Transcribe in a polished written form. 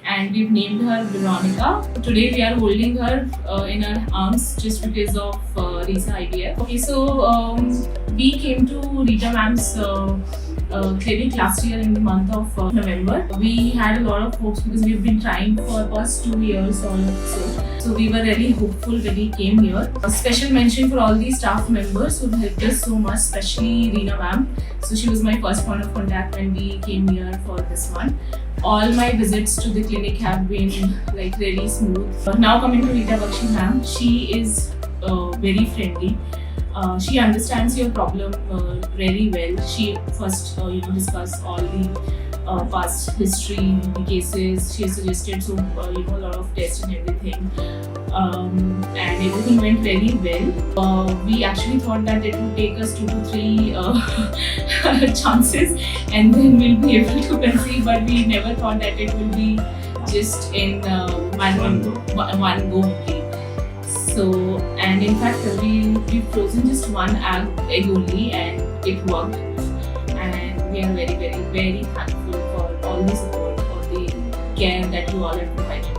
and we've named her Veronica. Today we are holding her in our arms just because of Risaa IVF. Okay, so we came to Rita ma'am's clinic last year in the month of November. We had a lot of hopes because we've been trying for past 2 years or so. So we were really hopeful when we came here. A special mention for all the staff members who helped us so much, especially Reena ma'am. So she was my first point of contact when we came here for this one. All my visits to the clinic have been like really smooth. Now coming to Rita Bakshi ma'am, she is very friendly. She understands your problem very well. She first, discuss all the past history, the cases. She suggested a lot of tests and everything, and everything went very well. We actually thought that it would take us 2 to 3 chances, and then we'll be able to conceive. But we never thought that it will be just in one go only. So, and in fact, we've frozen just one egg only, and it worked. And we are very, very, very thankful for all the support, for the care that you all have provided.